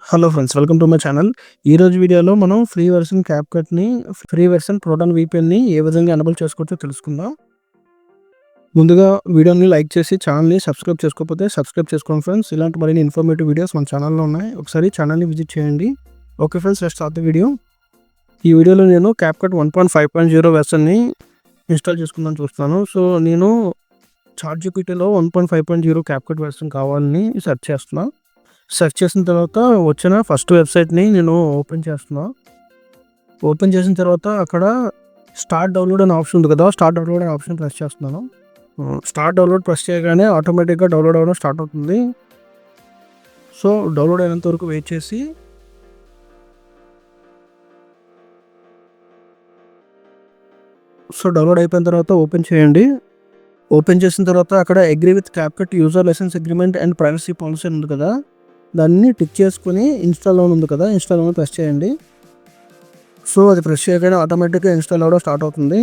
Hello friends, welcome to my channel. ఈరోజు వీడియోలో మనం ఫ్రీ వెర్షన్ ప్రోటాన్ వీపీఎన్ని ఏ విధంగా ఎనేబుల్ చేసుకోవచ్చో తెలుసుకుందాం. ముందుగా వీడియోని లైక్ చేసి ఛానల్ని సబ్స్క్రైబ్ చేసుకోకపోతే సబ్స్క్రైబ్ చేసుకోండి ఫ్రెండ్స్. ఇలాంటి మరిన్ని ఇన్ఫర్మేటివ్ వీడియోస్ మన ఛానల్లో ఉన్నాయి. ఒకసారి ఛానల్ని విజిట్ చేయండి. Okay friends, let's start the video. ఈ వీడియోలో నేను CapCut 1.5.0 వెర్షన్ని ఇన్స్టాల్ చేసుకుందాం చూస్తాను. సో నేను ChatGPTలో 1.5.0 CapCut వెర్షన్ కావాలని సెర్చ్ చేస్తున్నాను. సెర్చ్ చేసిన తర్వాత వచ్చిన ఫస్ట్ వెబ్సైట్ని నేను ఓపెన్ చేస్తున్నా. ఓపెన్ చేసిన తర్వాత అక్కడ స్టార్ట్ డౌన్లోడ్ అనే ఆప్షన్ ఉంది కదా, స్టార్ట్ డౌన్లోడ్ అనే ఆప్షన్ ప్రెస్ చేస్తున్నాను. స్టార్ట్ డౌన్లోడ్ ప్రెస్ చేయగానే ఆటోమేటిక్గా డౌన్లోడ్ అవ్వడం స్టార్ట్ అవుతుంది. సో డౌన్లోడ్ అయినంత వరకు వెయిట్ చేసి డౌన్లోడ్ అయిపోయిన తర్వాత ఓపెన్ చేయండి. ఓపెన్ చేసిన తర్వాత అక్కడ agree with CapCut user license agreement and privacy policy ఉంది కదా, దాన్ని టిక్ చేసుకుని ఇన్స్టాల్ ఉంది కదా, ఇన్స్టాల్ ప్రెస్ చేయండి. సో అది ప్రెస్ చేయగానే ఆటోమేటిక్గా ఇన్స్టాల్ అవ్వడం స్టార్ట్ అవుతుంది.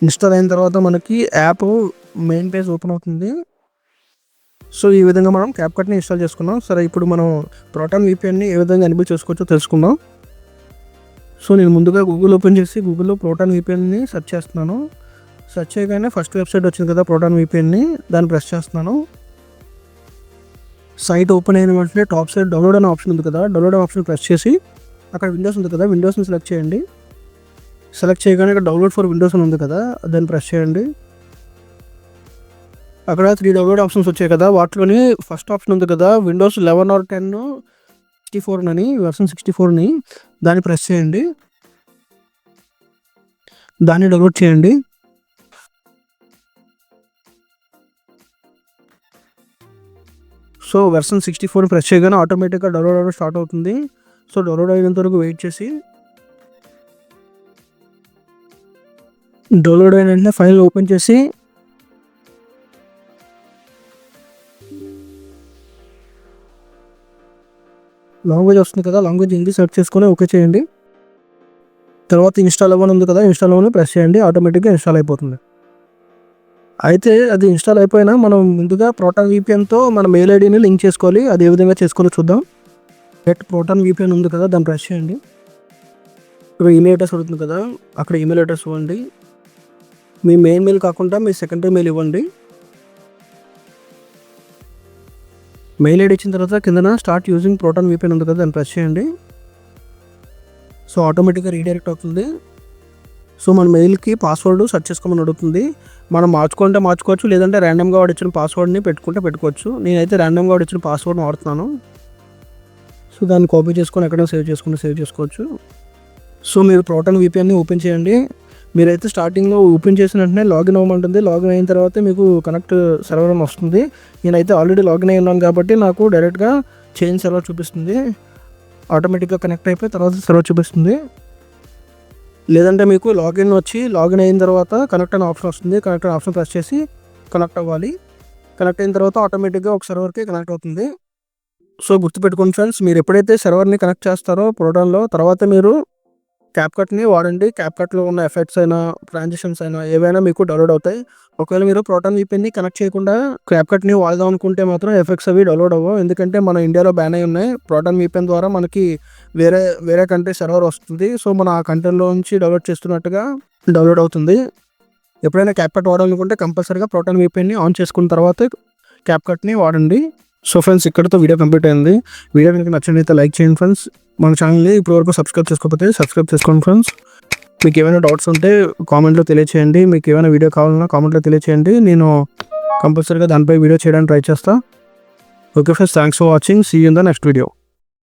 ఇన్స్టాల్ అయిన తర్వాత మనకి యాప్ మెయిన్ పేజ్ ఓపెన్ అవుతుంది. సో ఈ విధంగా మనం CapCutని ఇన్స్టాల్ చేసుకున్నాం. సరే, ఇప్పుడు మనం ప్రోటాన్ వీపీఎన్ని ఏ విధంగా ఎనేబుల్ చేసుకోవచ్చో తెలుసుకుందాం. సో నేను ముందుగా గూగుల్ ఓపెన్ చేసి గూగుల్లో ప్రోటాన్ వీపీఎన్ని సెర్చ్ చేస్తున్నాను. సెర్చ్ చేయగానే ఫస్ట్ వెబ్సైట్ వచ్చింది కదా ప్రోటాన్ వీపీఎన్ని, దాన్ని ప్రెస్ చేస్తున్నాను. సైట్ ఓపెన్ అయిన వెంటనే టాప్ సైడ్ డౌన్లోడ్ అనే ఆప్షన్ ఉంది కదా, డౌన్లోడ్ అనే ఆప్షన్ ప్రెస్ చేసి అక్కడ విండోస్ ఉంది కదా, విండోస్ని సెలెక్ట్ చేయండి. సెలెక్ట్ చేయగానే ఇక్కడ డౌన్లోడ్ ఫర్ విండోస్ అని ఉంది కదా, దాన్ని ప్రెస్ చేయండి. అక్కడ 3 డౌన్లోడ్ ఆప్షన్స్ వచ్చాయి కదా, వాటిలోని ఫస్ట్ ఆప్షన్ ఉంది కదా విండోస్ 11 or 10 64 అని, వెర్షన్ 64ని దాన్ని ప్రెస్ చేయండి. దాన్ని డౌన్లోడ్ చేయండి. సో వెర్షన్ 64 ప్రెస్ చేయగానే ఆటోమేటిక్గా డౌన్లోడ్ అవ్వడం స్టార్ట్ అవుతుంది. సో డౌన్లోడ్ అయినంత వరకు వెయిట్ చేసి డౌన్లోడ్ అయిన వెంటనే ఫైల్ ఓపెన్ చేసి లాంగ్వేజ్ వస్తుంది కదా, లాంగ్వేజ్ ఇంగ్లీష్ సెర్చ్ చేసుకొని ఓకే చేయండి. తర్వాత ఇన్స్టాల్ అవ్వని ఉంది కదా, ఇన్స్టాల్ అవ్వని ప్రెస్ చేయండి. ఆటోమేటిక్గా ఇన్స్టాల్ అయిపోతుంది. అయితే అది ఇన్స్టాల్ అయిపోయినా మనం ముందుగా ప్రోటాన్ వీపీఎన్తో మన మెయిల్ ఐడిని లింక్ చేసుకోవాలి. అది ఏ విధంగా చేసుకోవాలో చూద్దాం. ప్రోటాన్ వీపీఎన్ ఉంది కదా, దాన్ని ప్రెస్ చేయండి. ఇప్పుడు ఈమెయిల్ అడ్రస్ అవుతుంది కదా, అక్కడ ఈమెయిల్ అడ్రస్ ఇవ్వండి. మీ మెయిన్ మెయిల్ కాకుండా మీ సెకండరీ మెయిల్ ఇవ్వండి. మెయిల్ ఐడి ఇచ్చిన తర్వాత కిందన స్టార్ట్ యూజింగ్ ప్రోటాన్ వీపీఎన్ ఉంది కదా, దాన్ని ప్రెస్ చేయండి. సో ఆటోమేటిక్గా రీడైరెక్ట్ అవుతుంది. సో మన మెయిల్కి పాస్వర్డ్ సెర్చ్ చేసుకోమని అడుగుతుంది. మనం మార్చుకుంటే మార్చుకోవచ్చు, లేదంటే ర్యాండమ్గా వాడు ఇచ్చిన పాస్వర్డ్ని పెట్టుకోవచ్చు. నేనైతే ర్యాండమ్గా వాడు ఇచ్చిన పాస్వర్డ్ని వాడుతున్నాను. సో దాన్ని కాపీ చేసుకొని ఎక్కడైనా సేవ్ చేసుకోవచ్చు. సో మీరు ప్రోటాన్ వీపీఎన్ని ఓపెన్ చేయండి. మీరైతే స్టార్టింగ్లో ఓపెన్ చేసిన వెంటనే లాగిన్ అవ్వమంటుంది. లాగిన్ అయిన తర్వాత మీకు కనెక్ట్ సర్వర్ అని వస్తుంది. నేనైతే ఆల్రెడీ లాగిన్ అయి ఉన్నాను కాబట్టి నాకు డైరెక్ట్గా చేంజ్ సర్వర్ చూపిస్తుంది. ఆటోమేటిక్గా కనెక్ట్ అయిపోయి తర్వాత సర్వర్ చూపిస్తుంది. లేదంటే మీకు లాగిన్ అయిన తర్వాత కనెక్ట్ అనే ఆప్షన్ వస్తుంది. కనెక్ట్ అనే ఆప్షన్ ప్రెస్ చేసి కనెక్ట్ అవ్వాలి. కనెక్ట్ అయిన తర్వాత ఆటోమేటిక్గా ఒక సర్వర్కి కనెక్ట్ అవుతుంది. సో గుర్తుపెట్టుకోండి ఫ్రెండ్స్, మీరు ఎప్పుడైతే సర్వర్ని కనెక్ట్ చేస్తారో ప్రోటాన్లో, తర్వాత మీరు CapCutని వాడండి. CapCutలో ఉన్న ఎఫెక్ట్స్ అయినా ట్రాన్సిషన్స్ అయినా ఏవైనా మీకు డౌన్లోడ్ అవుతాయి. ఒకవేళ మీరు ప్రోటాన్ వీపీఎన్ని కనెక్ట్ చేయకుండా CapCutని వాడదాం అనుకుంటే మాత్రం ఎఫెక్ట్స్ అవి డౌన్లోడ్ అవ్వవు. ఎందుకంటే మన ఇండియాలో బ్యాన్ అయి ఉన్నాయి. ప్రోటాన్ వీపీఎన్ ద్వారా మనకి వేరే కంట్రీ సర్వర్ వస్తుంది. సో మన ఆ కంట్రీలో నుంచి డౌన్లోడ్ చేస్తున్నట్టుగా డౌన్లోడ్ అవుతుంది. ఎప్పుడైనా CapCut వాడాలనుకుంటే కంపల్సరీగా ప్రోటాన్ వీపీఎన్ని ఆన్ చేసుకున్న తర్వాత CapCutని వాడండి. సో ఫ్రెండ్స్, ఇక్కడితో వీడియో కంప్లీట్ అయింది. వీడియో మీకు నచ్చినట్లయితే లైక్ చేయండి ఫ్రెండ్స్. మన ఛానల్ని ఇప్పటివరకు సబ్స్క్రైబ్ చేసుకోకపోతే సబ్స్క్రైబ్ చేసుకోండి ఫ్రెండ్స్. మీకు ఏమైనా డౌట్స్ ఉంటే కామెంట్లో తెలియచేయండి. మీకు ఏమైనా వీడియో కావాలన్నా కామెంట్లో తెలియచేయండి. నేను కంపల్సరీగా దానిపై వీడియో చేయడానికి ట్రై చేస్తాను. Okay friends, thanks for watching. See you in the next video.